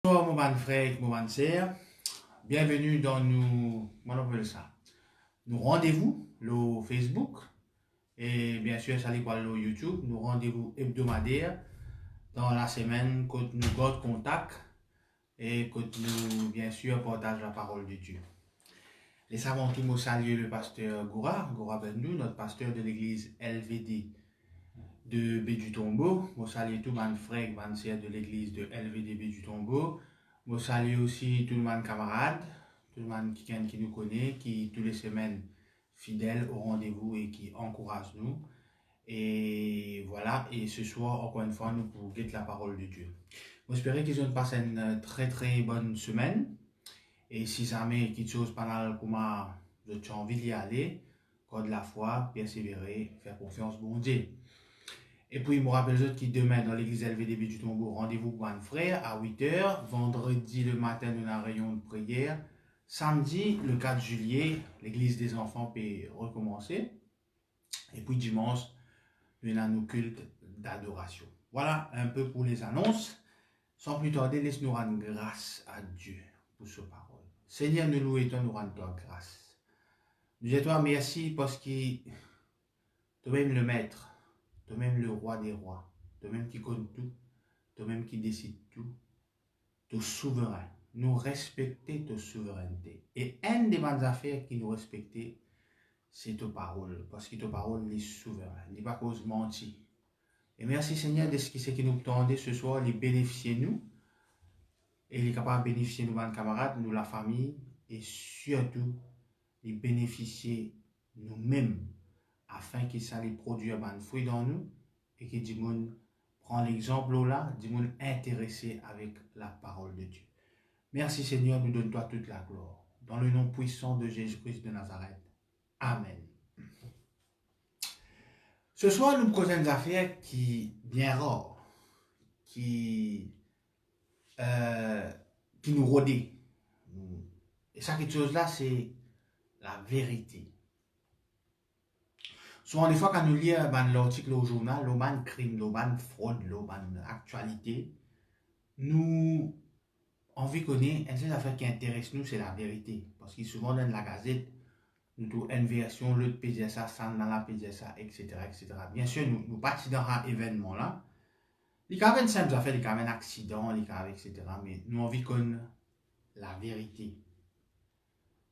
Bonjour mon bon frère, mon bonne sœur, bienvenue dans nos rendez-vous, le Facebook, et bien sûr, ça par le YouTube, nos rendez-vous hebdomadaires dans la semaine, quand nous gardons contact et quand nous, bien sûr, partageons la parole de Dieu. Les avant tout, nous saluons le pasteur Goura Bendou, notre pasteur de l'église LVD de Bédu-Tombeau. Nous saluons tout mon frère, mon sœur de l'église de LVD Bédu-Tombeau. Nous saluons aussi tout le monde camarade, tout le monde qui nous connaît, qui toutes les semaines fidèle au rendez-vous et qui encourage nous. Et voilà, et ce soir, encore une fois, nous pour guetter la parole de Dieu. J'espère qu'ils ont passé une très bonne semaine. Et si jamais quelque chose pendant le comment vous avez envie d'y aller, de la foi, persévérer, faire confiance, bon Dieu. Et puis, je me rappelle autres qui demain dans l'église LVDB du Tombeau, rendez-vous pour un frère à 8h. Vendredi le matin, nous avons un rayon de prière. Samedi, le 4 juillet, l'église des enfants peut recommencer. Et puis dimanche, nous avons nos cultes d'adoration. Voilà un peu pour les annonces. Sans plus tarder, laisse-nous rendre grâce à Dieu pour ce parole. Seigneur, nous louons et nous rendons grâce. Nous disons toi merci parce que toi-même le maître, toi-même le roi des rois, toi-même qui connaît tout, toi-même qui décide tout, toi souverain. Nous respecter ta souveraineté. Et une des bonnes affaires qui nous respecte, c'est ta parole. Parce que ta parole est souveraine. Il n'est pas cause mentir. Et merci Seigneur de ce qui nous tendait ce soir, les bénéficier nous. Et il est capable de bénéficier nous, nos camarades, nous, la famille. Et surtout, les bénéficier nous-mêmes. Afin que ça les produise un fruit dans nous. Et que du monde prend l'exemple là, du monde intéressé avec la parole de Dieu. Merci Seigneur, nous donne-toi toute la gloire. Dans le nom puissant de Jésus-Christ de Nazareth. Amen. Ce soir, nous causons une affaire qui est bien rare, qui nous rôde. Et ça, quelque chose là, c'est la vérité. Souvent, des fois, quand nous lisons l'article au journal, le crime, le fraude, actualité, nous envie connaître une seule affaire qui intéresse nous, c'est la vérité. Parce que souvent dans la gazette, nous avons une version, l'autre peut dire ça, ça dans la peut dire ça, etc., etc. Bien sûr, nous partons dans un événement là. Il y a une simple affaire, il y a un accident, etc. Mais nous envie connaître la vérité.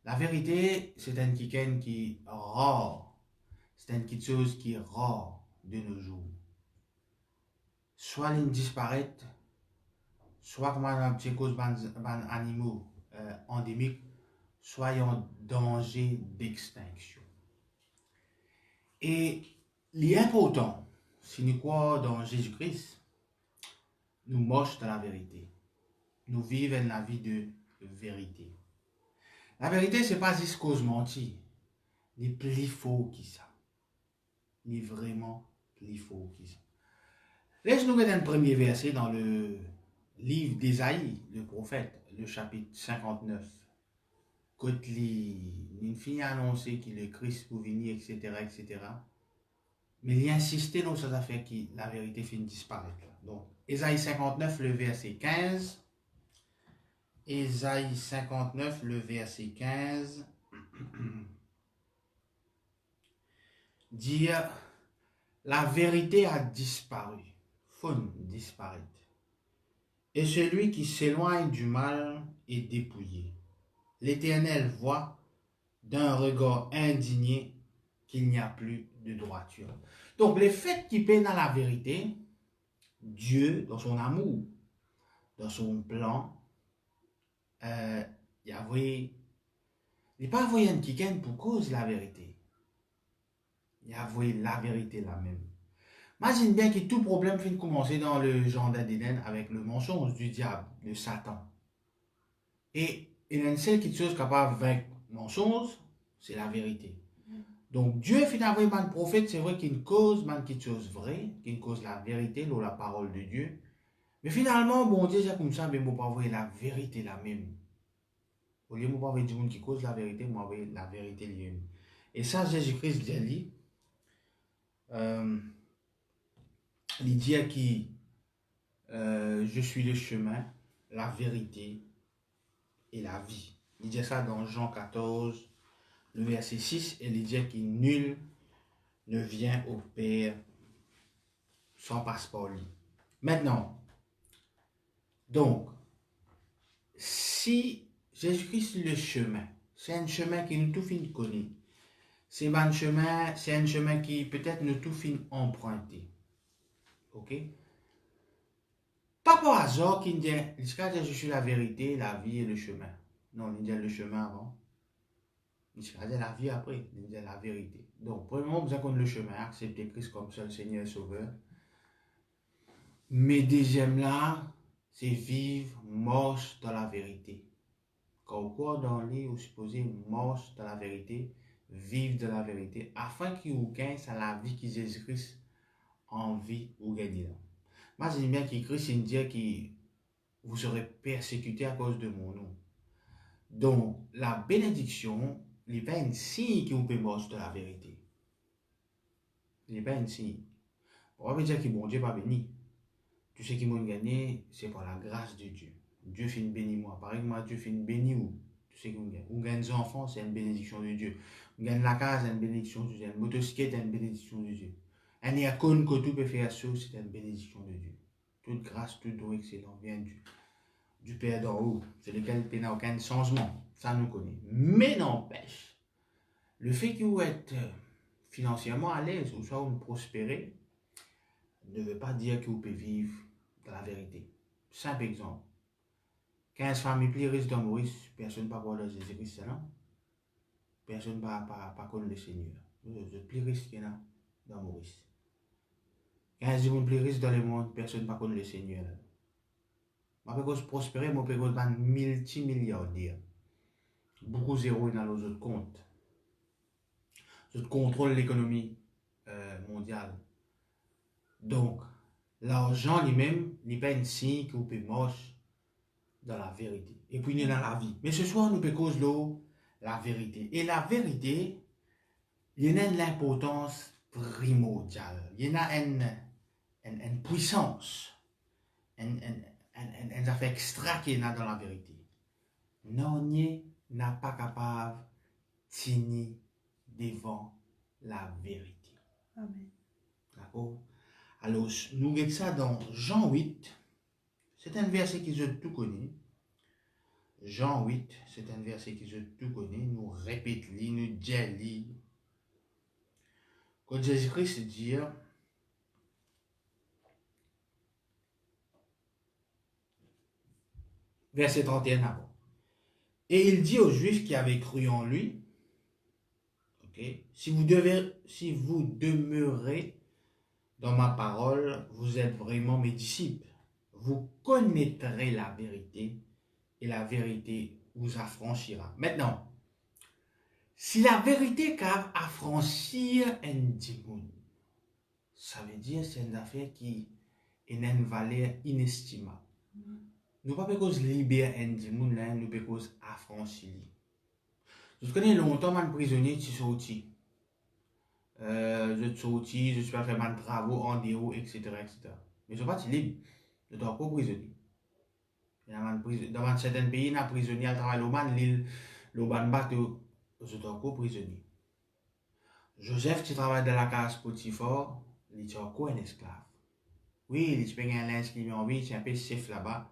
La vérité, c'est un kiken qui est rare. C'est une petite chose qui est rare de nos jours. Soit ils disparaissent, soit comme un petit cause animaux endémiques, soit en danger d'extinction. Et l'important, si nous croyons dans Jésus-Christ, nous marchons dans la vérité. Nous vivons la vie de vérité. La vérité, ce n'est pas juste cause mentir. Ni plus faux que ça. Ni vraiment plus faux que ça. Laisse-nous regarder un premier verset dans le livre d'Ésaïe, le prophète, le chapitre 59. Quand il finit annoncer qu'il est Christ pour venir, etc., etc. Mais il insistait dans cette affaire que la vérité finit disparaître. Donc, Ésaïe 59, le verset 15. Ésaïe 59, le verset 15. Dire, la vérité a disparu. Faut disparaître. Et celui qui s'éloigne du mal est dépouillé. L'Éternel voit d'un regard indigné qu'il n'y a plus de droiture. Donc, le fait qu'il paie dans la vérité, Dieu, dans son amour, dans son plan, il n'est pas envoyé un kiken pour cause la vérité. Il a envoyé la vérité là même. Imagine bien que tout problème finit de commencer dans le jardin d'Éden avec le mensonge du diable, de Satan. Et il y a une seule chose capable de vaincre le mensonge, c'est la vérité. Donc Dieu finalement un prophète, c'est vrai qu'il cause quelque chose vrai, qu'il cause la vérité, la parole de Dieu. Mais finalement, bon Dieu, c'est comme ça, mais moi pas envoyer la vérité la même. Au lieu de moi envoyer du monde qui cause la vérité, moi envoyer la vérité lui-même. Et ça, Jésus-Christ dit, il dit que je suis le chemin, la vérité et la vie. Il dit ça dans Jean 14, le verset 6, et il dit que nul ne vient au Père sans passe par lui. Maintenant, donc, si Jésus-Christ est le chemin, c'est un chemin qui nous tout fin connaît. C'est un chemin qui peut-être nous tout fin emprunté. Ok? Pas par hasard qu'il dit, je suis la vérité, la vie et le chemin. Non, il dit le chemin avant. Il dit la vie après, il dit la vérité. Donc, premièrement, vous avez le chemin, accepter Christ comme seul Seigneur et Sauveur. Mais deuxième là, c'est vivre, marche dans la vérité. Quand vous croyez dans lui, vous supposez marche dans la vérité, vivre de la vérité, afin qu'il vous gagne ça la vie que Jésus-Christ en vie ou gagner. Moi, j'aime bien qu'il Christ dit que vous serez persécutés à cause de mon nom. Donc, la bénédiction, il n'est pas un signe que vous pouvez marcher dans la vérité. Il n'est pas un signe. On va dire que bon Dieu pas béni. Tout ce qui m'a gagné, c'est par la grâce de Dieu. Dieu fait une béni moi. Pareil que moi, Dieu fait une béni ou. Tout ce qui m'a gagné. Ou gagne des enfants, c'est une bénédiction de Dieu. Ou gagne la case, c'est une bénédiction de Dieu. Une motocyclette, c'est une bénédiction de Dieu. Un icône que tout peut faire ça, c'est une bénédiction de Dieu. Toute grâce, tout don excellent vient du Père d'en haut. C'est lequel il n'y a aucun changement. Ça nous connaît. Mais n'empêche, le fait que vous êtes financièrement à l'aise ou soit vous prospérez, ne veut pas dire que vous pouvez vivre dans la vérité. Simple exemple. 15 familles plus riches dans Maurice, personne ne va voir Jésus-Christ, non? Personne ne va connaître le Seigneur. Le plus riche qu'il y a dans Maurice. 15 personnes plus riches dans le monde, personne ne va connaître le Seigneur. Je peux prospérer, je peux être multimilliardaire. Beaucoup zéro dans les autres comptes. Je contrôle l'économie mondiale. Donc, l'argent lui-même n'est pas un signe que vous pouvez marcher dans la vérité. Et puis, il est dans la vie. Mais ce soir, nous pouvons cause la vérité. Et la vérité, il y a une importance primordiale. Il y a une puissance, un affaire extra qui est dans la vérité. Non, n'est pas capable de tenir devant la vérité. Amen. D'accord? Alors, nous regardons ça dans Jean 8. C'est un verset qui je tout connais. Jean 8, c'est un verset qui je tout connais. Nous répétons, nous disons. Quand Jésus-Christ dit, verset 31 avant. Et il dit aux Juifs qui avaient cru en lui, okay, si vous demeurez dans ma parole, vous êtes vraiment mes disciples. Vous connaîtrez la vérité et la vérité vous affranchira. Maintenant, si la vérité peut affranchir un démon, ça veut dire que c'est une affaire qui a une valeur inestimable. Nous ne pouvons pas libérer un démon, nous pouvons affranchir. Je connais longtemps un prisonnier qui est sorti. Je suis sorti, je suis fait mes travaux en déo, etc., etc. Mais je ne suis pas libre. Je suis encore prisonnier. Dans certains pays, il y a prisonnier à travers l'île, l'Oban bateau, je suis encore prisonnier. Joseph qui travaille dans la case Potiphar, il est encore un esclave. Oui, il est un linge qui lui envie, il est un peu safe là-bas,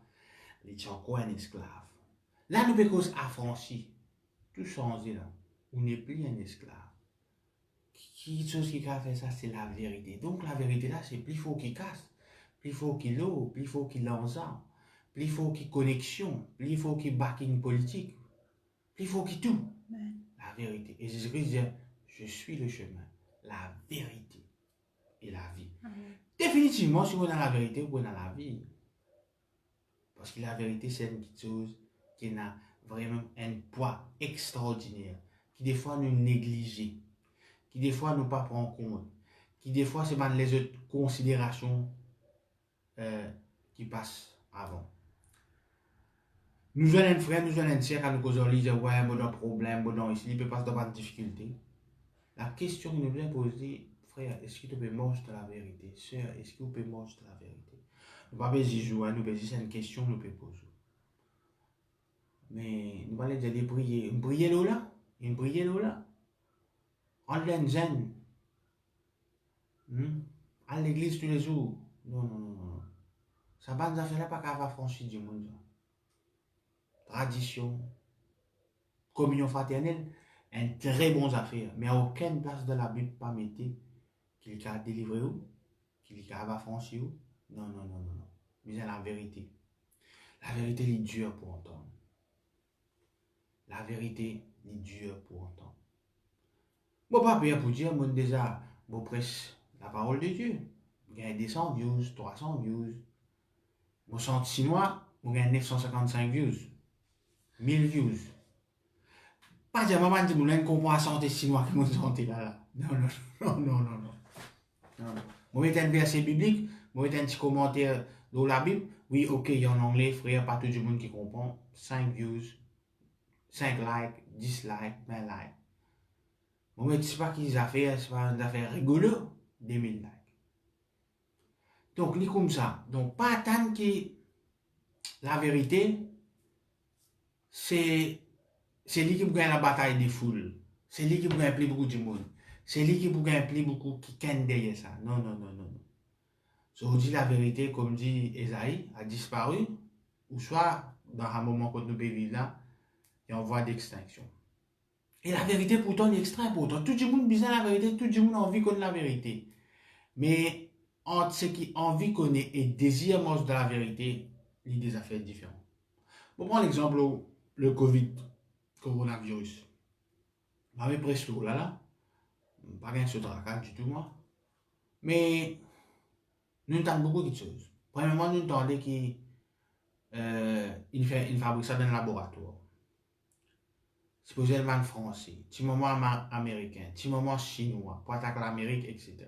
il est encore un esclave. Là, nous pouvons affranchir, tout changer là. On n'est plus un esclave. Qui chose qui a fait ça, c'est la vérité. Donc la vérité là, c'est plus fort qu'il casse, plus fort qu'il l'eau, plus fort qu'il l'ensemble, plus fort qu'il connexion, plus fort qu'il backing politique, plus fort qu'il tout. Amen. La vérité. Et Jésus-Christ dit, je suis le chemin, la vérité et la vie. Amen. Définitivement, si vous êtes dans la vérité, vous êtes dans la vie. Parce que la vérité, c'est une petite chose qui a vraiment un poids extraordinaire, qui des fois nous néglige, qui des fois nous pas prend en compte, qui des fois c'est même les autres considérations qui passent avant. Nous avons un frère, nous avons un sœur, quand nous causons, ils disent, ouais, bon, un problème, bon, ici, il peut pas avoir de difficulté. La question que nous devons poser, frère, est-ce que tu peux manger de la vérité? Sœur, est-ce que tu peux manger de la vérité? Nous ne pouvons pas dire, nous pouvons dire, c'est une question que nous pouvons poser. Mais nous allons dire des prières. Une prière là, une prière là. En zen. À l'église tous les jours. Non, non, non, non. Ça va nous affaire pas qu'à franchir du monde. Tradition, communion fraternelle, un très bon affaire. Mais à aucune place de la Bible pas mettre qu'il a délivré ou, qu'il a franchi ou. Non, non, non, non, non. Mais c'est la vérité. La vérité est dure pour entendre. La vérité est dure pour entendre. Bon, pas pire pour dire, moi déjà, bon prêche la parole de Dieu. Vous gagnez 200 views, 300 views. Mon centre chinois, vous gagnez 955 views. 1000 views. Pas dire, maman, tu me comprends la santé chinois que nous santé là. Non, non, non, non, non, non. Non, non. Moi, mettez un verset biblique, moi, mettez un petit commentaire dans la Bible. Oui, ok, il y a en anglais, frère, pas tout le monde qui comprend. 5 views, 5 likes, 10 likes, 20 likes. Moi, mais c'est pas qu'ils affaires, c'est pas une affaire rigolo, 2000 likes. Donc, c'est comme ça. Donc, pas attendre que la vérité, c'est lui qui gagne la bataille des foules. C'est lui qui gagne plus beaucoup de monde. C'est lui qui gagne plus beaucoup qui gagne derrière ça. Non, non, non, non, non. Si on dit la vérité, comme dit Esaïe, a disparu, ou soit, dans un moment que nous vivons là, il y a une voie d'extinction. Et la vérité, pourtant, est extrêmement importante. Tout le monde besoin la vérité, tout le monde a envie qu'on ait la vérité. Mais entre ce qui a envie qu'on ait et désire de la vérité, il y a des affaires différentes. Bon, prends l'exemple, le Covid, coronavirus. Je vais presque là, pas bien sur la du tout, moi. Mais nous entendons beaucoup de choses. Premièrement, nous entendons qu'il fabrique ça dans le laboratoire. Supposément français, petit moment américain, petit moment chinois, pour attaquer l'Amérique, etc.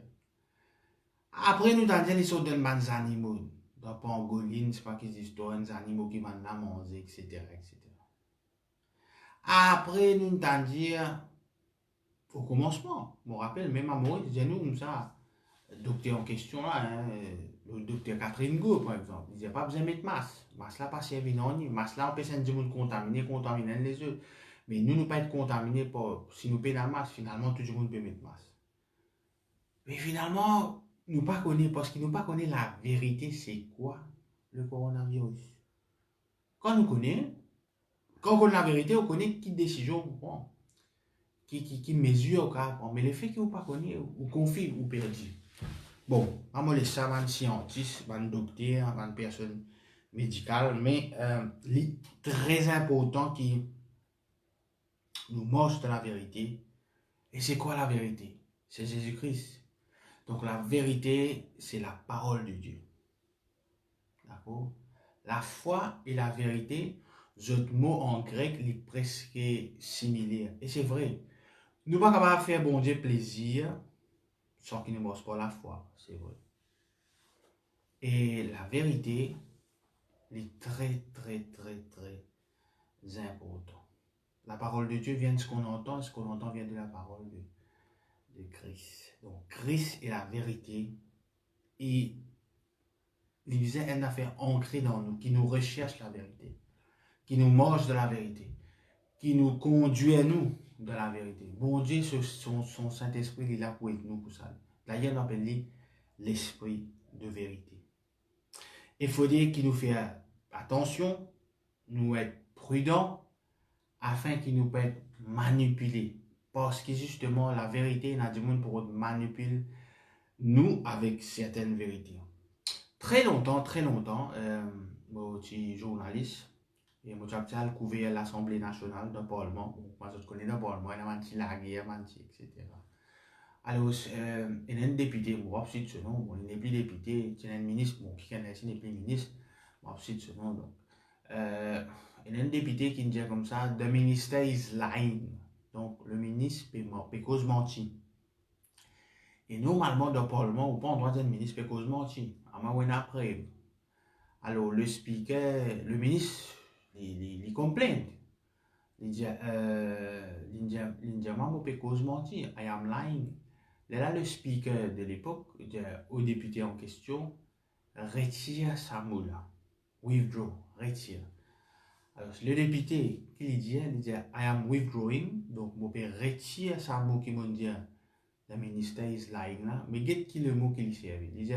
Après, nous entendons les sortes de animaux. Dans Pangoline, c'est pas qu'ils histoires, des animaux qui vont la manger, etc., etc. Après, nous entendons au commencement, je me rappelle, même à Maurice, disait nous comme ça, le docteur en question là, hein, le docteur Catherine Go par exemple, il disait pas besoin de mettre masque. Masque là pas servi non, masque là on peut sentir monde contaminer les autres. Mais nous ne pas être contaminés si nous payons la masque, finalement tout le monde peut mettre masque. Mais finalement, nous pas connaît parce que nous pas connaît la vérité, c'est quoi le coronavirus. Quand nous connaissons, quand on connaît la vérité, on connaît qui décision on prend. Qui mesure au cas, mais le fait que vous ne connaissez pas, vous confiez ou perdu. Bon, on va laisser ça, un scientiste, un docteur, une personne médicale, mais c'est très important qui nous montre de la vérité. Et c'est quoi la vérité? C'est Jésus-Christ. Donc la vérité, c'est la parole de Dieu. D'accord? La foi et la vérité, autres mots en grec, sont presque similaires. Et c'est vrai. Nous ne pouvons pas faire bon Dieu plaisir sans qu'il ne montre pas la foi. C'est vrai. Et la vérité est très, très, très, très important. La parole de Dieu vient de ce qu'on entend, et ce qu'on entend vient de la parole de Christ. Donc, Christ est la vérité. Et il disait une affaire ancrée dans nous, qui nous recherche la vérité, qui nous mange de la vérité, qui nous conduit à nous de la vérité. Bon Dieu, son Saint-Esprit, il est là pour être nous pour ça. D'ailleurs, on appelle l'Esprit de vérité. Il faut dire qu'il nous fait attention, nous être prudents, afin qu'il nous puisse manipuler. Parce que justement, la vérité, il y a du monde pour manipuler nous avec certaines vérités. Très longtemps, moi, je suis journaliste, et moi, j'ai couvert l'Assemblée nationale d'un Parlement. Moi, je connais le Parlement, il y a la guerre, etc. Alors, il y a un député, moi, je ce nom, il n'est plus député, il y a un ministre, bon, qui n'est plus ministre, moi, je ce nom, donc. Il y a un député qui dit comme ça, the minister is lying. Donc, le ministre peut cause mentir. Et normalement, dans le Parlement, on n'a pas le droit de dire ministre peut cause mentir. À moins qu'on a preuve. Alors, le speaker, le ministre, il complaint. Il dit, moi, peut cause mentir. I am lying. Là, le speaker de l'époque, au député en question, retire sa moula. Withdraw, retire. Alors, le député, qui dit, il dit, I am withdrawing, donc, je peux retirer ça mot qui me dit, le ministère is lying là, mais qu'est-ce qui le mot qu'il servi? Il dit,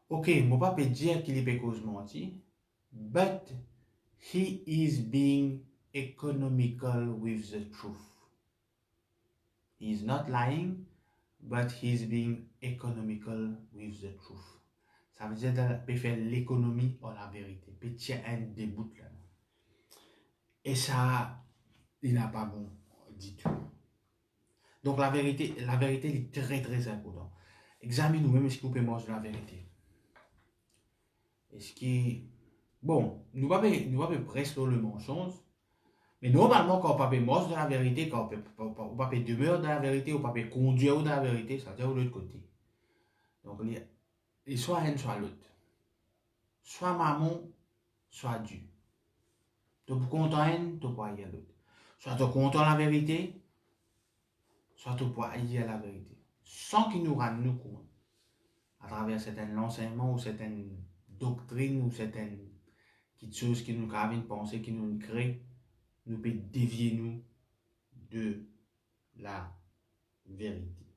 ok, je ne peux pas dire qu'il est cause menti, but he is being economical with the truth. He is not lying, but he is being economical with the truth. Ça veut dire qu'il peut faire l'économie en la vérité, peut tirer un débout là. Et ça, il n'a pas bon du tout. Donc la vérité est très très importante. Examine nous-mêmes est-ce qu'on peut manger la vérité. Est-ce que, bon, nous ne pouvons pas presque le mensonge, mais normalement quand on peut manger de la vérité, quand on peut demeurer dans la vérité, on peut conduire dans la vérité, ça veut dire de l'autre côté. Donc il soit un, soit l'autre. Soit maman, soit Dieu. Tu es content un, tu peux y aller l'autre. Soit tu es content la vérité, soit tu peux y aller la vérité. Sans qu'il nous rende nous compte, à travers certains enseignements ou certaines doctrines ou certaines choses qui nous viennent penser, qui nous créent, nous peut dévier nous de la vérité.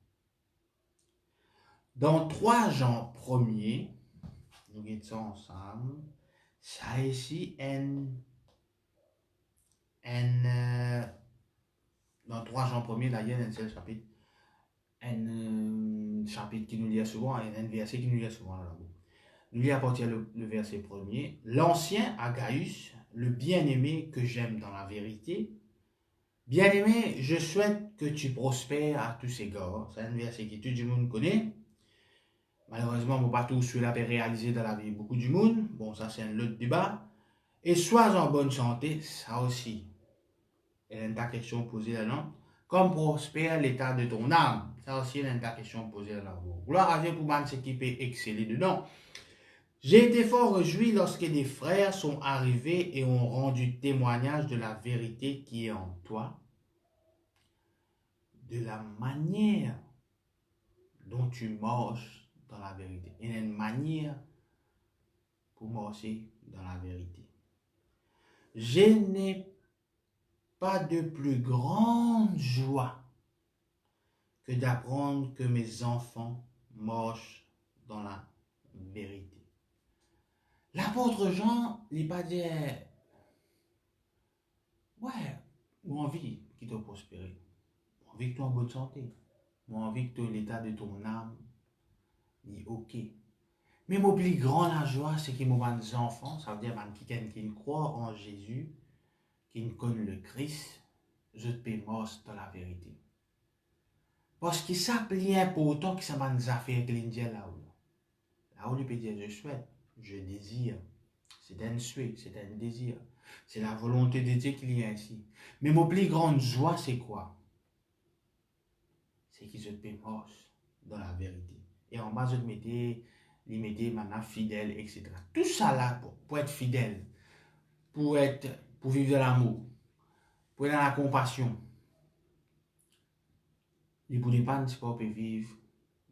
Dans 3 Jean 1er, nous guettons ensemble, ça ici, dans 3 Jean 1er, là, il y a un seul chapitre, un chapitre qui nous lit souvent, et un verset qui nous lit souvent là-bas. Nous lisons à partir le verset 1er. L'ancien Agaius, le bien-aimé que j'aime dans la vérité, bien-aimé, je souhaite que tu prospères à tous égards. C'est un verset que tout le monde connaît. Malheureusement, on ne peut pas tout cela réaliser dans la vie de beaucoup du monde. Bon, ça c'est un autre débat. Et sois en bonne santé, ça aussi. Il y a une question posée là-dedans. Comme prospère l'état de ton âme. Ça aussi, il y a une question posée là-dedans. Gloire à Dieu pour ce qui peut exceller dedans. J'ai été fort réjoui lorsque des frères sont arrivés et ont rendu témoignage de la vérité qui est en toi, de la manière dont tu marches dans la vérité. Il y a une manière pour marcher dans la vérité. Je n'ai pas de plus grande joie que d'apprendre que mes enfants marchent dans la vérité. L'apôtre Jean, il pas dit, ouais, ou envie qu'il te prospérer, ou envie que tu es en bonne santé, ou envie que l'état de ton âme est ok. Mais mon plus grand la joie, c'est que mon des enfants, ça veut dire qui croient en Jésus, qui connaissent le Christ, je te mort dans la vérité. Parce que ça plus important que ça m'a des affaires que l'Indien là-haut. Là-haut, il peut dire je souhaite, je désire. C'est un souhait, c'est un désir. C'est la volonté de Dieu qu'il y a ici. Mais mon plus grande joie, c'est quoi? C'est qu'ils se mort dans la vérité. Et en bas, je mettais maintenant fidèle, etc. Tout ça là, pour être fidèle, pour vivre de l'amour, pour être dans la compassion. Les pour ne pas vivre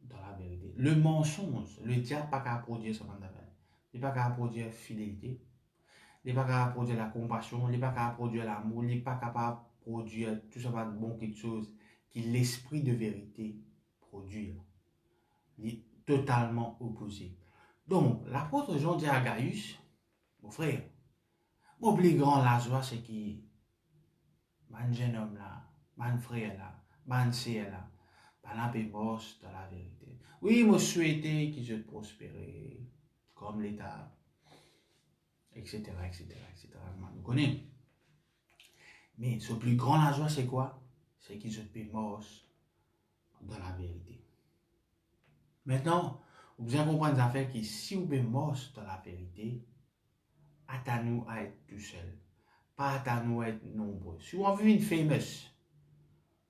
dans la vérité. Le mensonge, le diable n'a pas qu'à produire ce qu'on appelle. Il n'a pas qu'à produire fidélité. Il n'a pas qu'à produire la compassion. Il n'a pas qu'à produire l'amour. Il n'est pas capable de produire tout ça de bon quelque chose qui l'esprit de vérité produit. Il est totalement opposé. Donc, l'apôtre Jean dit à Gaius, mon frère, mon plus grand la joie, c'est qui, mon jeune homme là, mon frère là, mon sœur là, pendant que mort dans la vérité. Oui, moi souhaitais qu'il se prospérer, comme l'État, etc., etc., etc. Nous connaissons. Mais ce plus grand la joie, c'est quoi? C'est qu'il se mort dans la vérité. Maintenant, vous bien comprendre des affaires qui, si vous êtes mort dans la vérité, à nous à être tout seul. Pas à nous à être nombreux. Si vous avez une famous,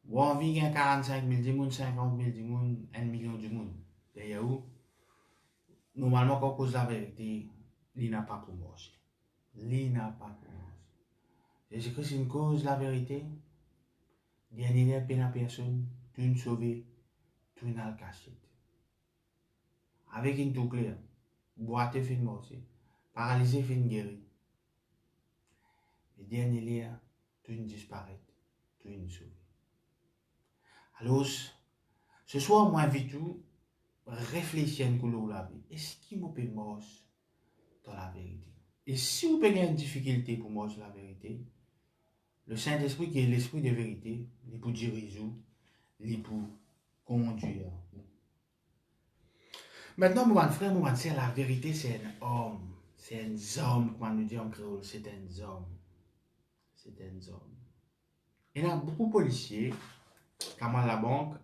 vous avez 45 000 du monde, 50 000 du monde, 1 million du monde. D'ailleurs, normalement, quand on cause la vérité, il n'a pas pour manger. Il n'a pas pour manger. Jésus-Christ, c'est une cause la vérité. Il n'y a pas personne, tout une sauvé, tout une alcachette. Avec une tout claire, boiter fin manger, paralysé fin guéri. dernier lien, tout une disparaît, tout une sauve. Alors, ce soir, moi, invite tout, réfléchir à nous la vie. Est-ce qu'il vous peut manger dans la vérité? Et si vous avez une difficulté pour manger la vérité, le Saint-Esprit qui est l'esprit de vérité, il peut diriger, il peut conduire. Maintenant, mon frère, mon frère, la vérité, c'est un homme. C'est un homme, comme on nous dit en créole, c'est un homme. C'est un homme. Il y a beaucoup de policiers, comme à la banque,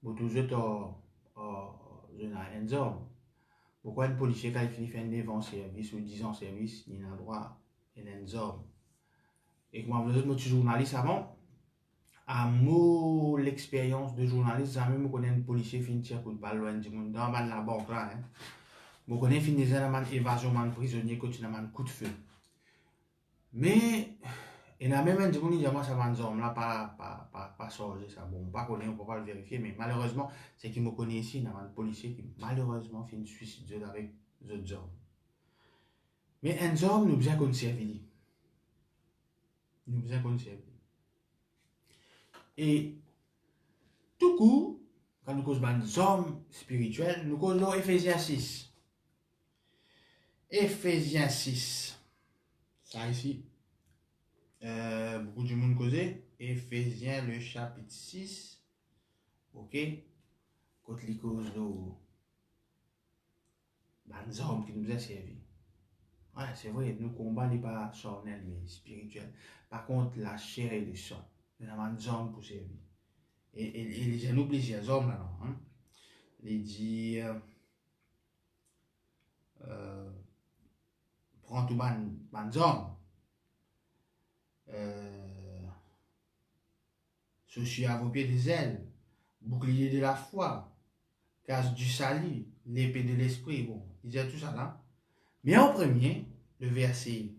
vous toujours un homme. Pourquoi un policier, quand il finit faire 9 ans de service ou 10 ans de service, il a le droit, il est un homme. Et comme vous êtes journaliste avant, à moi, l'expérience de journaliste, jamais je connais un policier qui tire coup de balle loin du monde, dans la banque là. Je connais fin des évasion, man prisonnier, continue un coup de feu. Mais, il y a même un gens qui disent moi ça va homme là pas changer ça. Bon, pas connaître, on peut pas le vérifier, mais malheureusement, c'est qu'il me connaît ici, il y a un policier qui malheureusement fait une suicide avec d'autres hommes. Mais un homme nous besoin qu'on serve. Nous besoin qu'on serve. Et tout coup, quand nous causons des hommes spirituels, nous causons Ephésiens 6. Ephésiens 6. Ça ici. Beaucoup de monde causé. Ephésiens le chapitre 6. Ok. Quand les causes des hommes qui nous ont servi. Ouais, c'est vrai, nous combat n'est pas charnel mais spirituel. Par contre, la chair et le sang, nous avons des hommes pour servir. Et les gens oublient les hommes là, non? Hein? Les dit prends tout ban hommes. Ceci à vos pieds des ailes, bouclier de la foi, casse du salut, l'épée de l'esprit. Bon, il disait tout ça là. Mais en premier, le verset.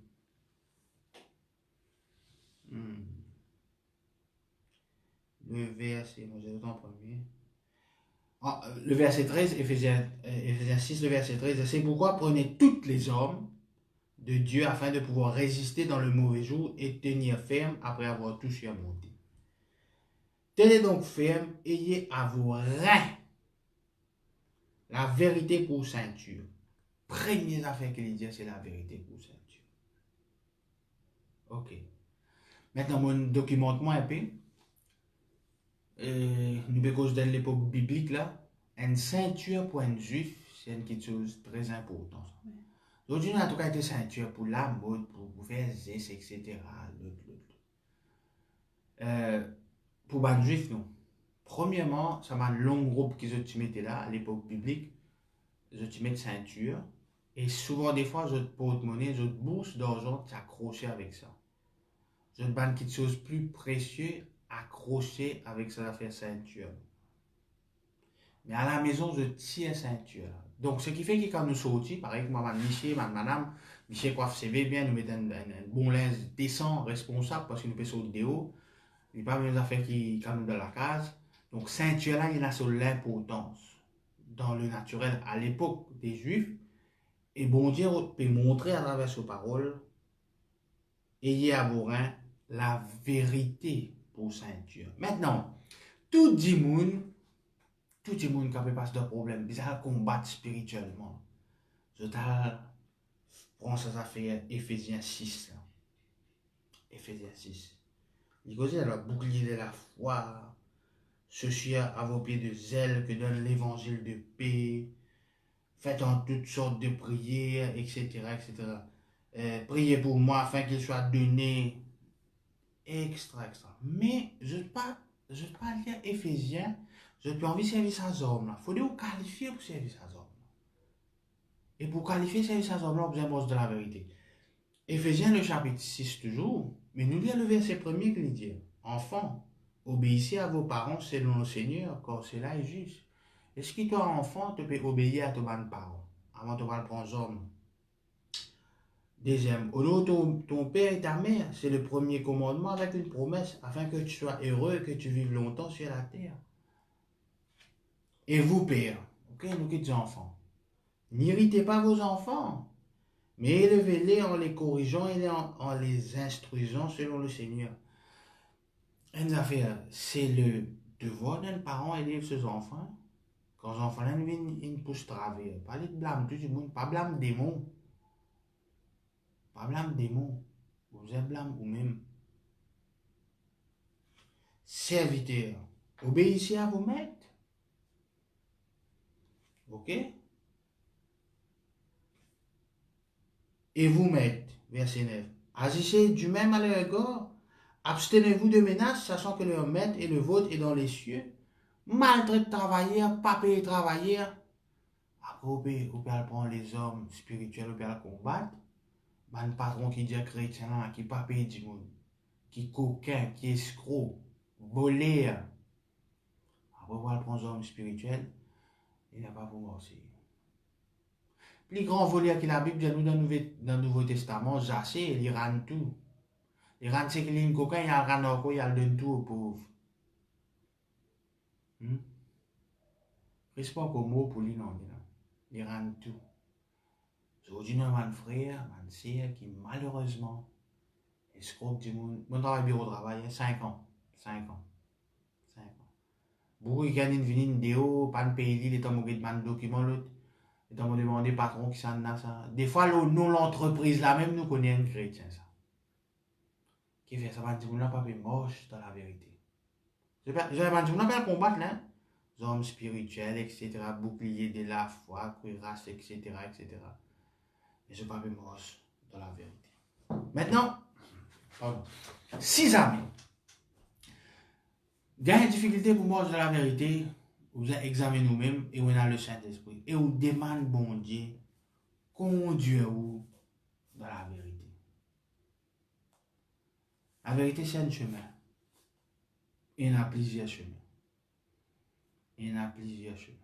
Le verset, moi j'ai en premier. Le verset 13, Ephésiens 6, le verset 13, c'est pourquoi prenez toutes les armes de Dieu afin de pouvoir résister dans le mauvais jour et tenir ferme après avoir tout surmonté. Tenez donc ferme, ayez à vos reins la vérité pour ceinture. Première affaire qu'il dit, c'est la vérité pour ceinture. Ok. Maintenant, mon documente-moi un peu. Nous avons dans l'époque biblique là, une ceinture pour un juif, c'est quelque chose de très important. Aujourd'hui, on a en tout cas été ceinture pour la mode, pour faire zès, etc. Pour un juif, non. Premièrement, ça m'a un long groupe qu'ils ont mis là, à l'époque biblique, ils ont mis ceinture, et souvent des fois, je porte-monnaie, je bourse d'argent, t'accrocher avec ça. Je te banne quelque chose de plus précieux, accroché avec ça, faire ceinture. Mais à la maison, je tire ceinture. Donc, ce qui fait que quand nous sortons, par exemple, maman, madame, Michel coiffe CV bien, nous mettons un bon linge décent, responsable, parce que nous faisons sauter de haut. Il n'y a pas même affaires qui quand nous dans la case. Donc, ceinture là, il y a sur l'importance dans le naturel à l'époque des Juifs. Et bon Dieu peut montrer à travers ses paroles, ayez à vos reins la vérité pour ceinture. Maintenant, tout le monde qui peut passer de problème, ils ont combattre spirituellement. Je prends ça fait Ephésiens 6. Ephésiens 6. Il dit le bouclier de la foi, ceci à vos pieds de zèle que donne l'évangile de paix. Faites en toutes sortes de prières, etc. Priez pour moi afin qu'il soit donné, extra. Mais je ne peux pas lire Éphésiens, je peux envie de servir ces hommes là. Il faut vous qualifier pour servir ces hommes. Et pour qualifier servir ces hommes là, vous avez besoin de la vérité. Éphésiens le chapitre 6 toujours, mais nous lisons le verset premier qui dit enfants, obéissez à vos parents selon le Seigneur, car cela est juste. Est-ce que toi, enfant, tu peux obéir à tes parents avant de prendre homme? Deuxième, honore ton père et ta mère, c'est le premier commandement avec une promesse, afin que tu sois heureux et que tu vives longtemps sur la terre. Et vous, père, ok, nous qui sommes enfants, n'irritez pas vos enfants, Mais élevez-les en les corrigeant et en les instruisant selon le Seigneur. Une affaire, c'est le devoir d'un parent élève ses enfants. Quand les enfants viennent, ils poussent travers. Pas de blâme tout le monde, pas blâme démon. Pas blâme démon. Vous êtes blâme vous-même. Serviteurs, obéissez à vos maîtres. Ok? Et vous, maîtres, verset 9. Agissez du même à leur égard. Abstenez-vous de menaces, sachant que leur maître et le vôtre est dans les cieux. Maltraite travailleurs, pas payer travailleurs. Après, vous pouvez prendre les hommes spirituels, vous pouvez combattre. Un patron qui dit chrétien, qui pas paye du monde, qui coquin, qui escroc, volé. Après, vous pouvez prendre les hommes spirituels, il n'a pas pour morcer. Plus grand voleur que la Bible dit nous dans le Nouveau Testament, Zaché, il rend tout. Il rend ce qu'il est coquin, il rend il donne tout aux pauvres. Reste pas comme mot pour lui, non. Il rend tout. Aujourd'hui, nous avons un frère, une sœur qui malheureusement escroque du monde. Mon travail bureau de travail, 5 ans. 5 ans. 5 ans. Beaucoup qui gagnent une vidéo, pas de payer, il est en train de demander document l'autre. Il est en train de demander patron qui s'en a ça. Des fois, nous, l'entreprise là même, nous connaissons un chrétien ça. Qui fait ça, va dire, on n'a pas fait moche dans la vérité. Je vais pas dire, on n'a pas combattre là. Hommes spirituels, etc. Bouclier de la foi, cuirasse, etc. etc. Mais je ne vais pas fait moche dans la vérité. Maintenant, pardon. 6 amis. Il y a une difficulté pour moi dans la vérité. Vous examinez nous-mêmes et on a le Saint-Esprit. Et on demande bon Dieu, conduire-vous dans la vérité. La vérité, c'est un chemin. Il y en a plusieurs chemins. Il y en a plusieurs chemins.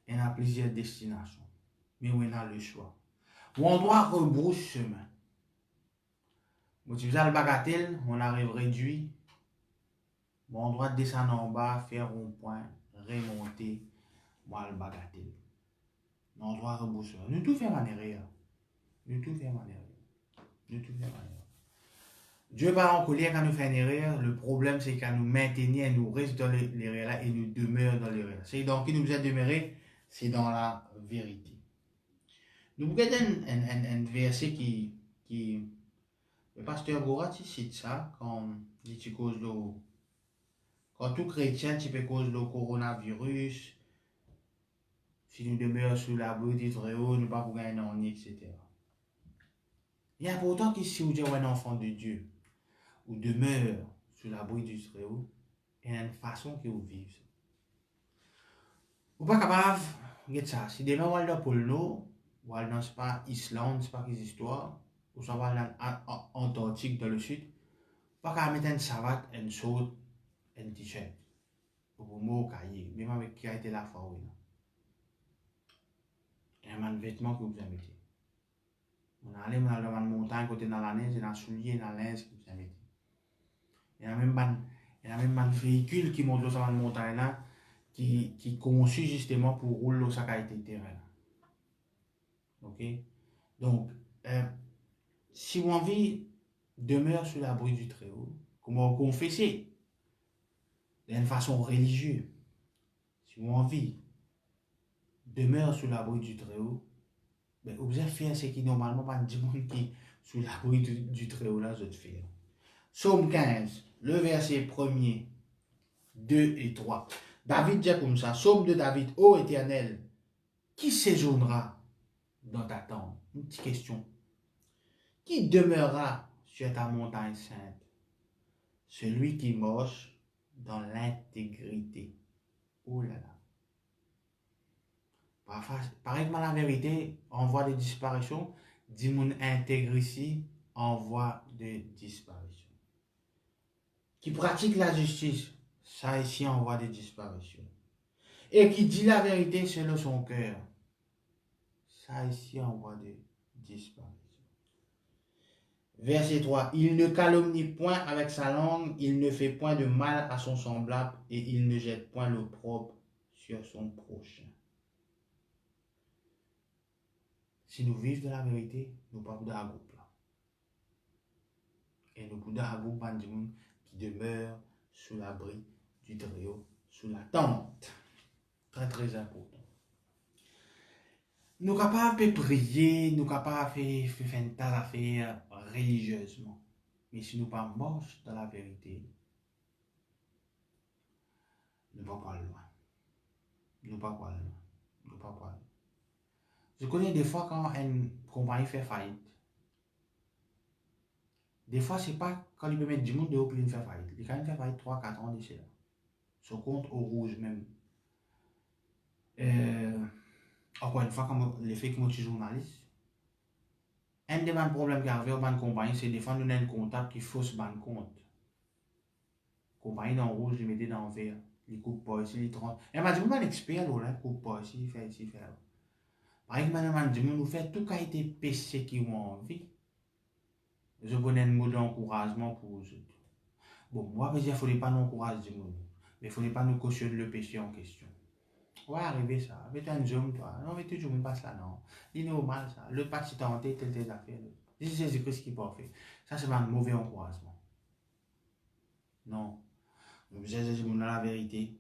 Il y en a plusieurs destinations. Mais on a le choix. Ou on doit rebrousser chemin. Si vous avez le bagatelle, on arrive réduit. Bon, on doit descendre en bas, faire un point, remonter, moi le bagatelle. On doit rebrousser. Nous tout faisons en erreur. Nous tout faisons en erreur. Nous tout faisons en erreur. Dieu pas en colère quand nous faisons une erreur. Le problème, c'est quand nous maintenons et nous restons dans l'erreur là et nous demeurons dans l'erreur. C'est donc qui nous a demeuré, c'est dans la vérité. Nous regardons un verset qui le pasteur Gorat cite ça quand il dit cause de quand tout chrétien tu peux cause le coronavirus, si nous demeurons sous l'abri du Très-Haut, nous ne pas pour gagner en etc. Il y a pourtant que si vous êtes un enfant de Dieu, ou demeure sous l'abri du Très-Haut, il y a une façon que vous vivez. Vous n'êtes pas capable de ça. Si demain vous allez dans le pôle Nord, ou allez dans l'Islande, c'est pas des histoires, ou ça va dans l'Antarctique dans le sud, pas qu'à mettre une savate, une saute, un t-shirt. Pour vous au cahier, même avec qui a été la fois. Il y a un vêtement que vous avez mis. On allait dans la montagne, côté dans la neige, dans le soulier, dans la linge que vous avez mis. Il y a même un véhicule qui monte dans la montagne là, qui est conçu justement pour rouler dans sa qualité de terrain. Ok? Donc, si vous avez envie demeure sous l'abri du Très-Haut, comment confesser d'une façon religieuse. Si vous avez envie demeure sous l'abri du Très-Haut, ben, vous allez faire ce qui normalement pas du monde qui sous l'abri du Très-Haut là, je te fais. Psaume 15, le verset 1er, 2 et 3. David dit comme ça, Psaume de David, ô Éternel, qui séjournera dans ta tente? Une petite question. Qui demeurera sur ta montagne sainte? Celui qui marche dans l'intégrité. Oh là là. Pareil, la vérité, on voit des disparitions. Dit mon intégrité, on voit des disparitions. Qui pratique la justice, ça ici, on voit des disparitions. Et qui dit la vérité selon son cœur, ça ici, on voit des disparitions. Verset 3. Il ne calomnie point avec sa langue, il ne fait point de mal à son semblable et il ne jette point l'opprobre sur son prochain. Si nous vivons de la vérité, nous ne pas dans un groupe là. Et nous dans un groupe de monde qui demeure sous l'abri du Très-Haut, sous la tente. Très très important. Nous sommes capables de prier, nous sommes capables de faire une tas d'affaires religieusement. Mais si nous ne pas marchons dans la vérité, nous ne pouvons pas aller loin. Nous ne pouvons pas aller loin. Nous ne pouvons pas aller loin. Je connais des fois quand une compagnie fait faillite. Des fois, ce n'est pas quand il peut mettre du monde dehors pour une faire faillite. Il quand même fait faillite 3-4 ans d'ici là. Son compte au rouge même. Encore une fois, comme le fait que moi je suis journaliste, un des problèmes qui arrive dans une compagnie, c'est des fois nous avons un comptable qui fausse ban compte. Compagnie dans le rouge, il mettait dans le vert. Il coupe pas ici, il tranche. Et m'a dit, moi, un expert, là, il coupe pas ici, il fait ici, il fait là. Par exemple, m'a dit, nous fait tout qui a été PC qui ont envie. Je connais un mot d'encouragement pour vous autres. Bon, moi, je dis, il ne faudrait pas nous encourager du monde. Mais il ne faudrait pas nous cautionner le péché en question. Ouais, arriver ça. Avec un zoom, toi. Non, mais toujours, on passe là, non. C'est normal, ça. Le pas de tenter, telle affaire. C'est Jésus-Christ qui peut faire. Ça, c'est un mauvais encouragement. Non. Donc, Jésus dit, la vérité,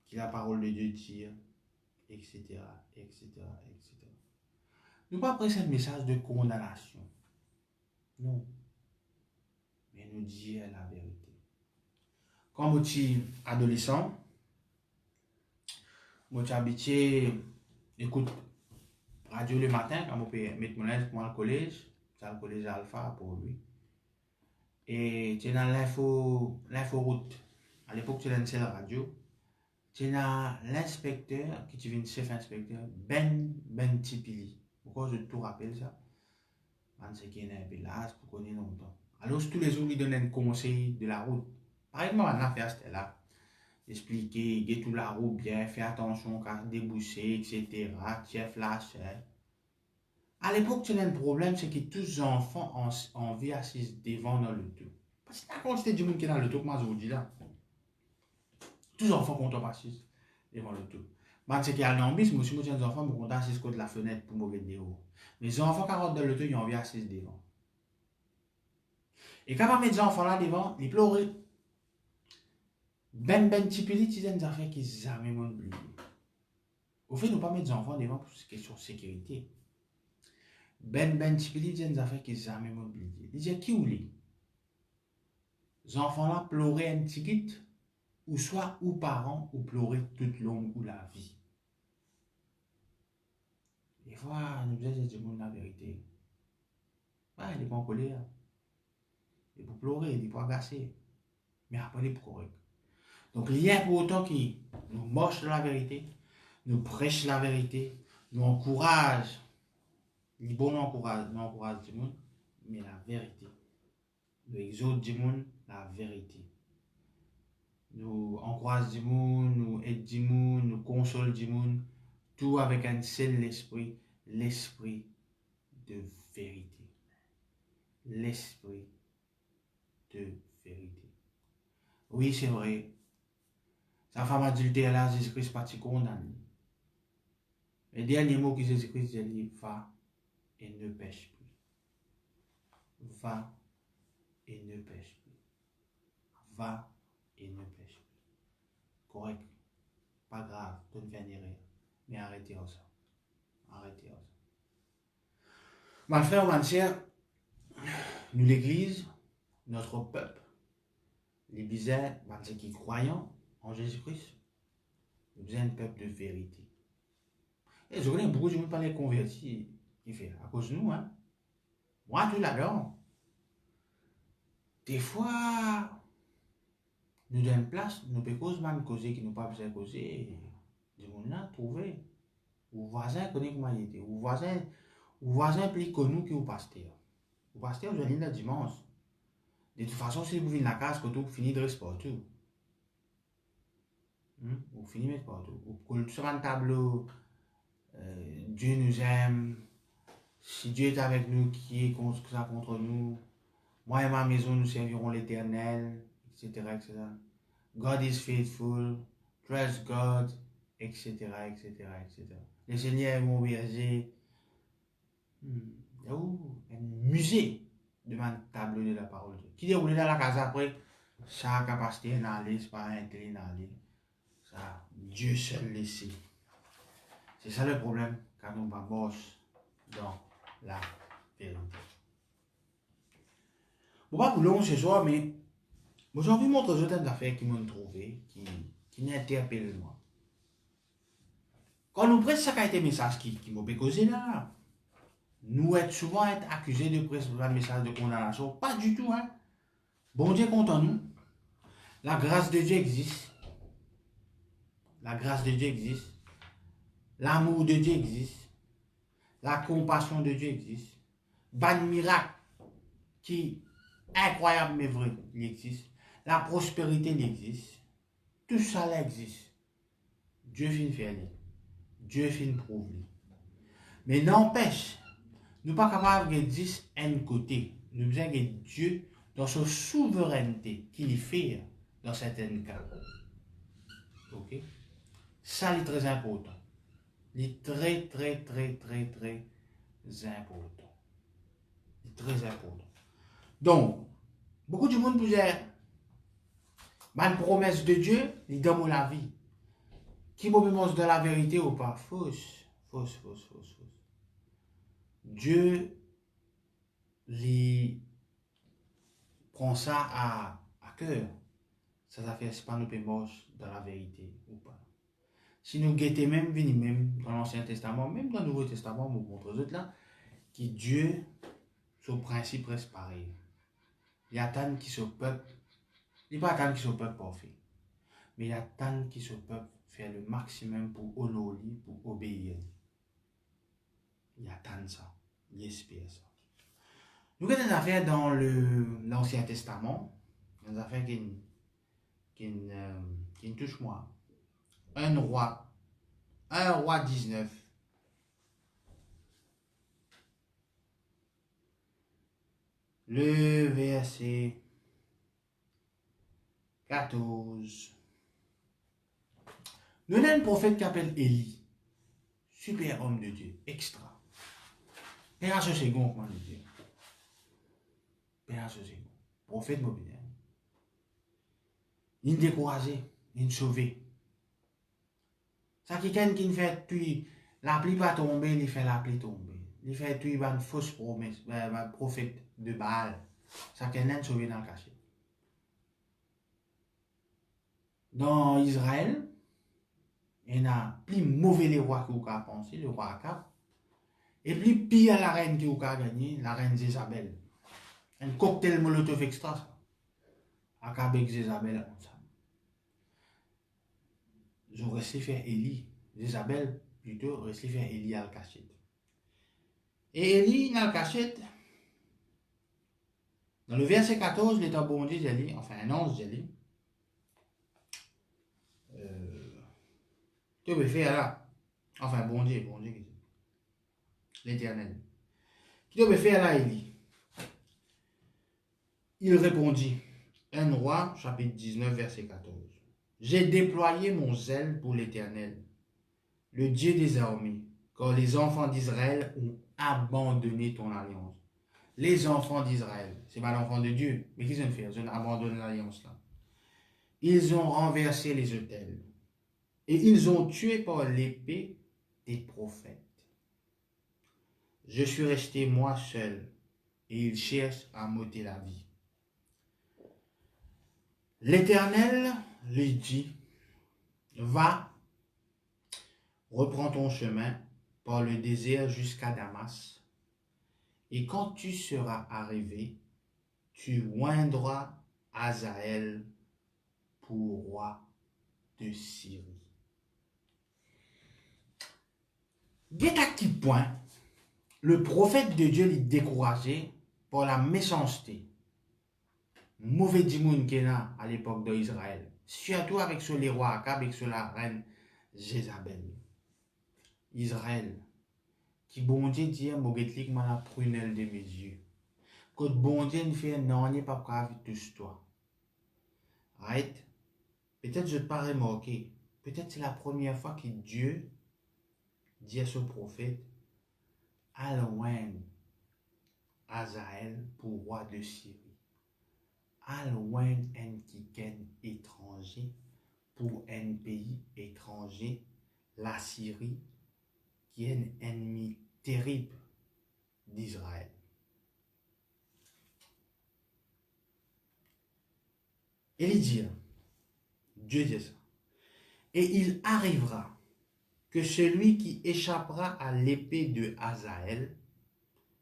qui la parole de Dieu tire, etc., etc., etc. Nous pas presser un message de condamnation. Non. Mais nous dire la vérité. Quand vous êtes adolescent, vous êtes habitué, écoute, radio le matin, quand vous pouvez mettre mon linge pour le collège, c'est le collège Alpha pour lui. Et tu es dans l'inforoute. À l'époque, tu es dans une radio. Tu es dans l'inspecteur, qui tu viens de chef inspecteur, Ben Tipili. Pourquoi je te rappelle ça? C'est qu'il y a un village pour connaître longtemps. Alors, tous les jours, lui donnent un conseil de la route. Par exemple, on a fait c'était là. Expliquer, get tout la route bien, faire attention quand déboucher, etc. Tiens, flash. À l'époque, tu as un problème, c'est que tous les enfants ont envie assis devant dans le tout. Parce que la quantité de monde qui est dans le tout, moi je vous dis là. Tous les enfants comptent pas assis devant le tout. Moi, c'est qu'il y a l'ambition, mais aussi, moi, les enfants me comptent assis contre la fenêtre pour mauvais déo. Mais les enfants qui rentrent dans le tout, ils ont envie assis devant. Et quand on met des enfants là devant, ils pleurent. Ben Tipili, tu sais, des affaires qui jamais oublié. Au fait, nous pas mettre des enfants devant pour une question de sécurité. Ben Tipili, tu sais, des affaires qui jamais oublié. Il dit, qui ou les? Les enfants là pleuraient un petit guide, ou soit ou parents, ou pleurer toute longue ou la vie. Des fois, nous disons la vérité. Ouais, il est pas en colère. Il est pour pleurer, il est pour agacer. Mais après, il est pour correct. Donc, il y a pour autant qui nous marche de la vérité, nous prêche la vérité, nous encourage. Les bons nous encourage du monde, mais la vérité. Nous exhorte du monde, la vérité. Nous encourage du monde, nous aide du monde, nous console du monde, tout avec un seul esprit, l'esprit de vérité. L'esprit de vérité. Oui, c'est vrai. Sa femme adultère là, Jésus-Christ parti condamné. Le dernier mot que Jésus-Christ dit, va et ne pêche plus. Va et ne pêche plus. Va et ne pêche plus. Correct. Pas grave, tu ne fais rien. Mais arrêtez ça. Arrêtez ça. Ma frère, ma soeur, nous l'église, notre peuple, les bizarres, ceux qui croyant en Jésus-Christ, nous sommes un peuple de vérité. Et je connais beaucoup de gens qui parlent convertis, qui fait à cause de nous, hein. Moi, tout là-dedans. Des fois, nous donnons place, nous pouvons causer qui nous pas besoin de causer. Du monde là, trouver. Ou voisin connaît comment il était. Ou voisin plus connu que le pasteur. Le pasteur, je viens le dimanche. De toute façon, si vous venez la case, vous finissez de rester partout. Vous finissez de mettre partout. Vous collez sur un tableau. Dieu nous aime. Si Dieu est avec nous, qui est contre nous? Moi et ma maison, nous servirons l'Éternel, etc., etc. God is faithful. Trust God, etc., etc., etc. Le Seigneur est mon berger. Il y a où un musée devant un tableau de la parole de Dieu. Qui déroule dans la case après, sa capacité d'aller, c'est pas un clé d'aller. Ça, Dieu seul laissé. C'est ça le problème quand on va bosse dans la vérité. Bon, pas pour long ce soir, mais moi, j'ai envie de montrer certaines affaires qui m'ont trouvé, qui m'interpellent moi. Quand nous prêtons ça qui a été message qui m'a causé là, nous sommes souvent accusés de prêcher un message de condamnation. Pas du tout, hein. Bon Dieu compte en nous. La grâce de Dieu existe. La grâce de Dieu existe. L'amour de Dieu existe. La compassion de Dieu existe. Ban miracle qui est incroyable mais vrai, il existe. La prospérité, il existe. Tout ça existe. Dieu finit faire. Dieu finit prouver. Mais n'empêche, nous ne sommes pas capables de dire un côté. Nous besoin que Dieu, dans sa souveraineté, qu'il fait dans certains cas. Ok? Ça, c'est très important. C'est très, très, très, très, très important. C'est très important. Donc, beaucoup de monde peut dire, ma promesse de Dieu, il donne la vie. Qui me pense de la vérité ou pas? Fausse. Fausse, fausse, fausse, fausse. Dieu, il prend ça à cœur. Ça fait c'est pas nous pémoche dans la vérité ou pas. Si nous guettons même dans l'Ancien Testament, même dans le Nouveau Testament, nous montrons aux autres là, que Dieu, son principe reste pareil. Il y a tant qui se peuple, il n'y a pas tant qui se peuple parfait, mais il y a tant qui se peuple faire le maximum pour honorer, pour obéir. Il y a tant ça, il espère ça. Nous avons des affaires dans l'Ancien Testament, des affaires qui nous touchent moi. Un roi 19. Le verset 14. Nous avons un prophète qui s'appelle Élie. Super homme de Dieu, extra. Père à ce second, comment le dire. Père à ce second. Prophète mobile. Il est découragé, il est sauvé. Ça qui qui fait puis la pluie va tomber, il fait la pluie tomber. Il fait puis une fausse promesse, un prophète de Baal. Ça qui est sauvé dans le cachet. Dans Israël, il y a plus mauvais les rois qui ont pensé, le roi Akab. Et plus pire la reine qui a gagné, la reine Jézabel. Un cocktail molotov extra, ça. Akab et Jézabel ensemble. Ils ont resté faire Élie. Jézabel, plutôt, resté faire Élie à la cachette. Et Élie, dans la cachette, dans le verset 14, l'état bon Dieu, enfin, un ange, dit, tu peux faire là. Enfin, bon Dieu, l'Éternel. Qui peut faire là, Élie? Il répondit, 1 Roi, chapitre 19, verset 14. J'ai déployé mon zèle pour l'Éternel, le Dieu des armées, car les enfants d'Israël ont abandonné ton alliance. Les enfants d'Israël, c'est pas l'enfant de Dieu, mais qu'est-ce qu'ils ont fait? Ils ont abandonné l'alliance là. Ils ont renversé les autels et ils ont tué par l'épée des prophètes. Je suis resté moi seul et ils cherchent à m'ôter la vie. L'Éternel lui dit, va, reprends ton chemin par le désert jusqu'à Damas, et quand tu seras arrivé, tu oindras Hazaël pour roi de Syrie. Guette à quel point le prophète de Dieu est découragé par la méchanceté. Mauvais dimoun qu'il y a à l'époque d'Israël. Surtout avec ce les rois Akab et sur la reine Jézabel. Israël. Qui bon Dieu dit, mogetlik ma la prunelle de mes yeux. Quand bon Dieu ne fait non, n'est pas grave tous toi. Right? Peut-être je ne pas remarqué. Peut-être c'est la première fois que Dieu dit à ce prophète, Alloin Azaël pour roi de Syrie. Alloin un quiken étranger pour un pays étranger, la Syrie, qui est un ennemi terrible d'Israël. Et il dit, Dieu dit ça. Et il arrivera que celui qui échappera à l'épée de Hazaël,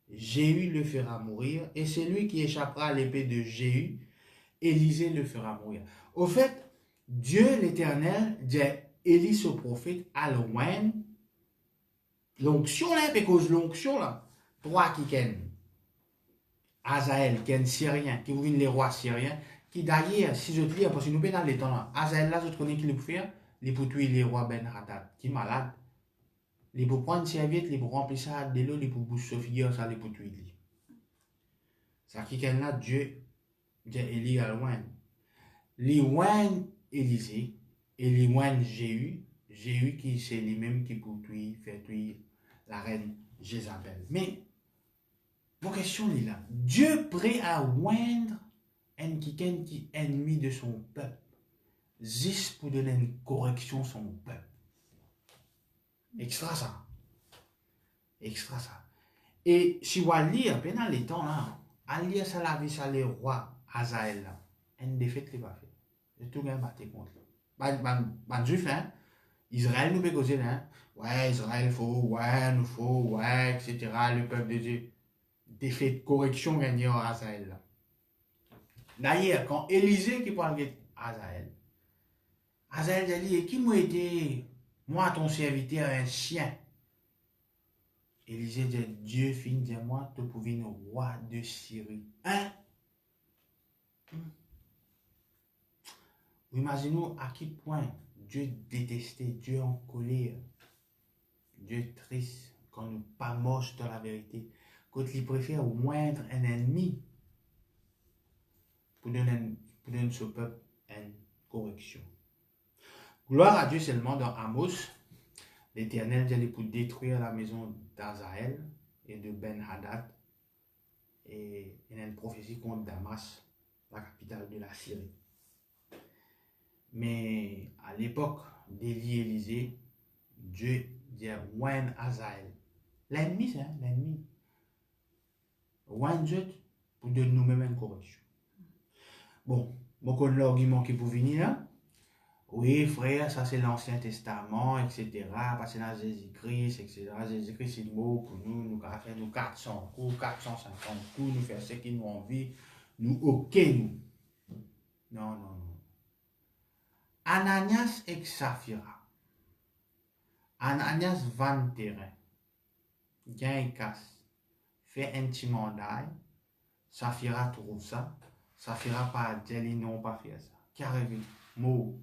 Jéhu le fera mourir, et celui qui échappera à l'épée de Jéhu, Élisée le fera mourir. Au fait, Dieu l'Éternel dit Élie au prophète à loin, l'onction là, parce que l'onction là, trois qui ken, Hazaël, qui est syrien, qui vous les rois syriens, qui d'ailleurs, si je te lis, parce que nous sommes dans les temps là, Hazaël là, je connais qui le peut faire, les pour tuer les rois Ben Hadad, qui est malade. Les pour prendre une serviette, les pour remplir ça de l'eau, les pour boucher figure, ça les pour tuer. Ça qui est là, Dieu, dit Élie à loin. Les loin Élisée, et les loin Jéhu, Jéhu qui c'est lui-même qui pour tuer, faire tuer la reine Jézabel. Mais, vos questions est là. Dieu prêt à oindre un qui est ennemi de son peuple, juste pour donner une correction à son peuple. Extra ça. Extra ça. Et si vous lire, pendant les temps là, à lire ça la vie, ça les rois, Hazaël là, une défaite qui va faire. Et tout le monde battait contre lui. Juif, hein, Israël nous peut causer là, ouais, Israël faut, ouais, nous faut, ouais, etc. Le peuple de Dieu. Défaite, correction gagnée à Hazaël là. D'ailleurs, quand Élisée qui parle de Hazaël, Hazaël a dit, qui m'a été, moi ton serviteur, un chien. Élisée dit, Dieu fin de moi, tu pouvais être roi de Syrie. Hein? Imaginez à quel point Dieu détestait, Dieu en colère, Dieu triste, quand nous pas moche dans la vérité, quand il préfère moindre un ennemi pour donner ce peuple une correction. Gloire à Dieu seulement dans Amos. L'Éternel allait pour détruire la maison d'Azaël et de Ben-Hadad. Et il y a une prophétie contre Damas, la capitale de la Syrie. Mais à l'époque d'Élie Élisée, Dieu dit Ouen Azaël. L'ennemi, c'est l'ennemi. Ouen Dieu pour donner nous-mêmes une correction. Bon, beaucoup de l'argument qui peut venir là. Oui, frère, ça c'est l'Ancien Testament, etc. Parce que dans Jésus-Christ, etc. Jésus-Christ, c'est le mot pour nous. Nous avons fait nous 400 coups, 450 coups, nous faire ce qui nous envie. Nous, ok, nous. Non, non, non. Ananias et Saphira. Ananias vend terrain. Gagne casse. Fait un petit mandat. Saphira trouve ça. Saphira pas dire, ils n'ont pas fait ça. Qui arrive? Mot.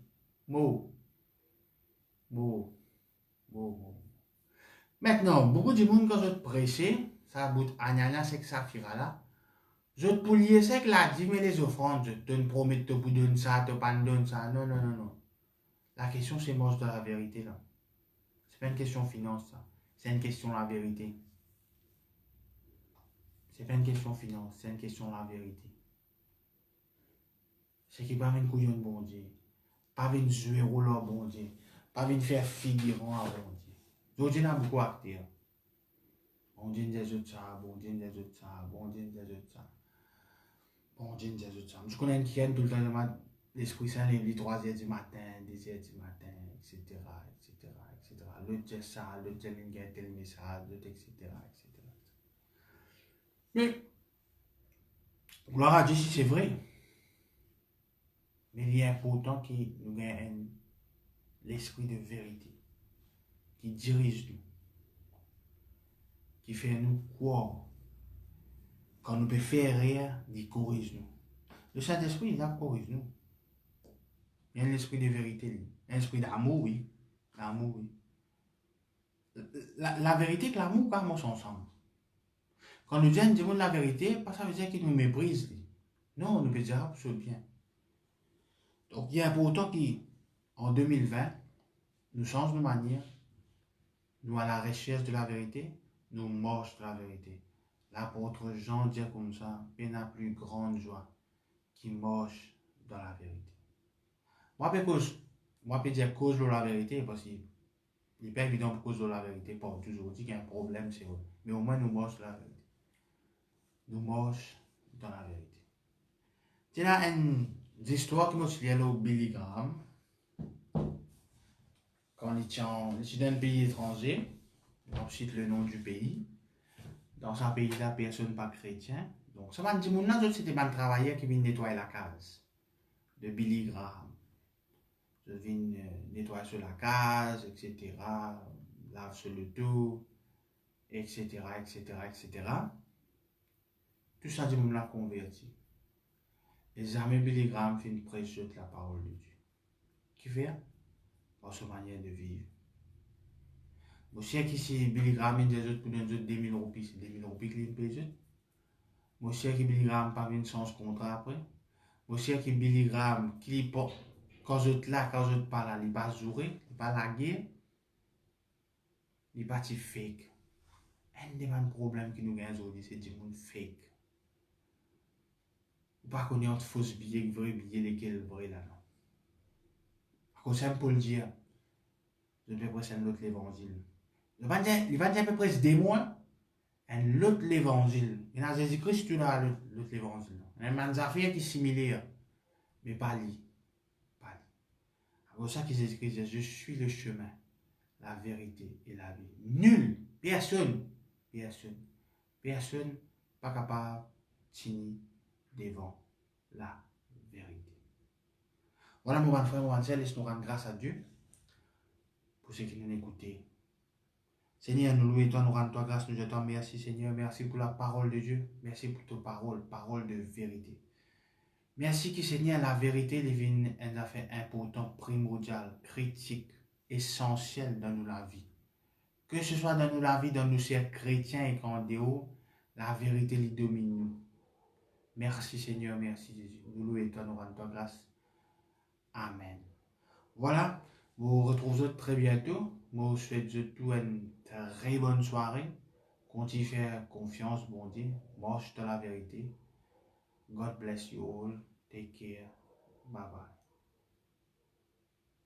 Maintenant, beaucoup de monde quand je te prêche, ça bout Ananias et Saphira là. Je te poulier c'est que la dit mais les offrandes, je te promets de te donner ça, te pas donner ça. Non, non, non, non. La question c'est moche de la vérité là. C'est pas une question finance ça. C'est une question de la vérité. C'est pas une question finance, c'est une question de la vérité. C'est qui pas une couillon bon Dieu. Pas venir jouer rôle au bon Dieu. Pas venir faire figurant à bon Dieu. Aujourd'hui, on a beaucoup acté. Bon Dieu des autres ça, bon Dieu des autres ça, bon Dieu des autres ça. Bon Dieu des autres ça. Je connais qui aime tout le temps l'Esprit Saint les 3h du matin, 2h du matin, etc. L'autre dit ça, l'autre dit il y a tel message, l'autre, etc. Mais, gloire à Dieu si c'est vrai. Mais il est important que nous ayons l'esprit de vérité qui dirige nous, qui fait nous croire. Quand nous pouvons faire rire, il corrige nous. Le Saint-Esprit, il corrige nous. Il y a l'esprit de vérité, un esprit d'amour, oui. L'amour, oui. La vérité et l'amour, quand marchent ensemble. Quand nous disons la vérité, pas ça veut dire qu'il nous méprise. Non, nous pouvons dire que c'est bien. Donc, il est important qu'en 2020, nous changeons de manière, nous à la recherche de la vérité, nous marchons dans la vérité. L'apôtre Jean dit comme ça, il n'a plus grande joie qui marche dans la vérité. Moi, je peux dire cause de la vérité parce qu'il n'est pas évident pour cause de la vérité. Pas toujours dit qu'il y a un problème, c'est vrai. Mais au moins, nous marchons dans la vérité. Nous marchons dans la vérité. Il y a une histoire qui nous liée au Billy Graham. Quand il est dans un pays étranger, on cite le nom du pays. Dans ce pays-là, personne n'est pas chrétien. Donc, ça m'a dit, c'était un travailleur qui vient nettoyer la case de Billy Graham. Je viens nettoyer sur la case, etc. Lave sur le dos, etc., etc., etc. Tout ça, je me l'a converti. Et jamais Billy Graham fait une prêcher de la parole de Dieu. Qui fait? Par sa manière de vivre. Vous savez qu'ici, Billy Graham a des autres pour nous 2000 roupies, c'est 2000 roupies qu'il paye les autres. Vous savez que Billy Graham n'a pas une chance contrat après. Vous savez que Billy Graham, quand je suis là, quand je ne pas là, il va jouer, il ne va la guerre, il va être fake. Un des problèmes que nous avons aujourd'hui, c'est du monde fake. Vous ne pas connaître faux billets, vrai billets, lesquels vrai là, non. Parce que c'est pour le dire, je vais presser un autre l'évangile. Il va dire à peu près des mois, un autre l'évangile. Il y a Jésus-Christ, tu as l'autre l'évangile. Il y a des affaires qui sont similaires, mais pas lui. C'est pour ça que Jésus-Christ dit, je suis le chemin, la vérité et la vie. Nul, personne, pas capable de tenir devant la vérité. Voilà mon bon frère, mon bon frère, laisse-nous rendre grâce à Dieu pour ceux qui nous écoutent. Seigneur, nous louons toi, nous rendons toi grâce, nous te disons merci Seigneur, merci pour la parole de Dieu, merci pour ta parole, parole de vérité. Merci que Seigneur, la vérité est une affaire importante, primordiale, critique, essentielle dans nous la vie. Que ce soit dans nous la vie, dans nous chers chrétiens et qu'en dehors, la vérité les domine nous. Merci Seigneur, merci Jésus. Nous louons toi, nous rendons toi grâce. Amen. Voilà, vous vous retrouvez très bientôt. Moi, je vous souhaite tout une très bonne soirée. Continuez à faire confiance, bon Dieu. Marche dans la vérité. God bless you all. Take care. Bye bye.